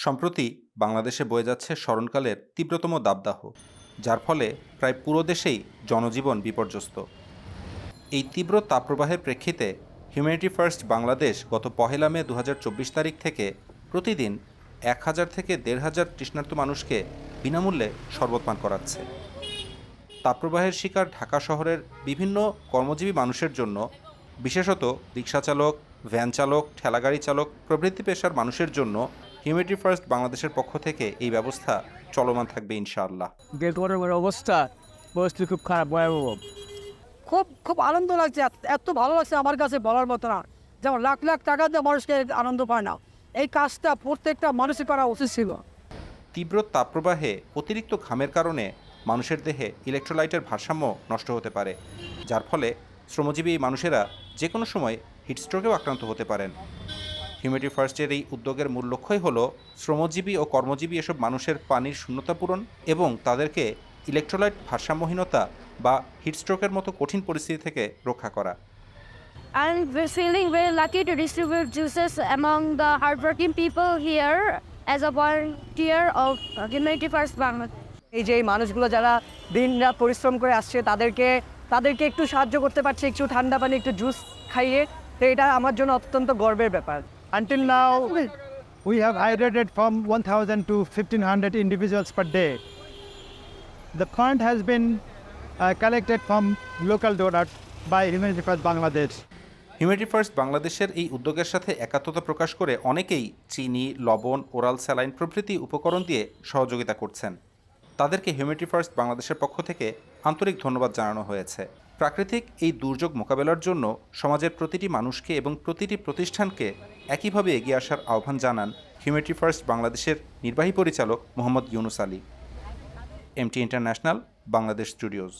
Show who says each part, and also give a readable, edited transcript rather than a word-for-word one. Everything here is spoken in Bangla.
Speaker 1: সম্প্রতি বাংলাদেশে বয়ে যাচ্ছে স্মরণকালের তীব্রতম দাবদাহ, যার ফলে প্রায় পুরো দেশেই জনজীবন বিপর্যস্ত। এই তীব্র তাপপ্রবাহের প্রেক্ষিতে হিউম্যানিটি ফার্স্ট বাংলাদেশ গত 1 মে 2024 তারিখ থেকে প্রতিদিন 1000 থেকে 1500 তৃষ্ণার্ত মানুষকে বিনামূল্যে শরবত পান করাচ্ছে। তাপপ্রবাহের শিকার ঢাকা শহরের বিভিন্ন কর্মজীবী মানুষের জন্য, বিশেষত রিকশা চালক, ভ্যান চালক, ঠেলাগাড়ি চালক প্রভৃতি পেশার মানুষের জন্য হিউম্যানিটি ফার্স্ট বাংলাদেশের পক্ষ থেকে এই ব্যবস্থা চলমান থাকবে ইনশাআল্লাহ।
Speaker 2: গেটওয়ার্ডের অবস্থা পরিস্থিতি খুব খারাপ, ভয়াবহ।
Speaker 3: খুব খুব আনন্দ লাগছে, এত ভালো লাগছে আমার কাছে বলার মতো না। যেমন লাখ লাখ টাকা দিয়ে মানুষকে আনন্দ পায় না, এই কাজটা প্রত্যেকটা মানুষই করা উচিত ছিল।
Speaker 1: তীব্র তাপপ্রবাহে অতিরিক্ত ঘামের কারণে মানুষের দেহে ইলেকট্রোলাইটের ভারসাম্য নষ্ট হতে পারে, যার ফলে শ্রমজীবী এই মানুষেরা যে কোনো সময় হিটস্ট্রোকেও আক্রান্ত হতে পারেন। হিউম্যানিটি ফার্স্টের এই উদ্যোগের মূল লক্ষ্যই হলো শ্রমজীবী ও কর্মজীবী এসব মানুষের পানির শূন্যতা পূরণ এবং তাদেরকে ইলেকট্রোলাইট ভারসাম্যহীনতা বা হিটস্ট্রোকের মতো কঠিন পরিস্থিতি থেকে রক্ষা করা।
Speaker 4: And we're feeling very lucky to distribute juices among the hardworking people here as a volunteer of Humanity First Bangladesh.
Speaker 3: এই যে এই মানুষগুলো যারা দিন রাত পরিশ্রম করে আসছে তাদেরকে একটু সাহায্য করতে পারছে, একটু ঠান্ডা পানি, একটু জুস খাইয়ে, তো এটা আমার জন্য অত্যন্ত গর্বের ব্যাপার।
Speaker 5: Until now, we have hydrated from 1,000 to 1,500 individuals per day. The fund has been collected from local donors by Humanity First Bangladesh.
Speaker 1: Humanity first বাংলাদেশের এই উদ্যোগের সাথে একাত্মতা প্রকাশ করে অনেকেই চিনি, লবণ, ওরাল স্যালাইন প্রভৃতি উপকরণ দিয়ে সহযোগিতা করছেন। তাদেরকে হিউম্যানিটি ফার্স্ট বাংলাদেশের পক্ষ থেকে আন্তরিক ধন্যবাদ জানানো হয়েছে। প্রাকৃতিক এই দুর্যোগ মোকাবেলার জন্য সমাজের প্রতিটি মানুষকে এবং প্রতিটি প্রতিষ্ঠানকে একইভাবে এগিয়ে আসার আহ্বান জানান হিউম্যানিটি ফার্স্ট বাংলাদেশের নির্বাহী পরিচালক Mohammad Yunus Ali. MT international, Bangladesh studios.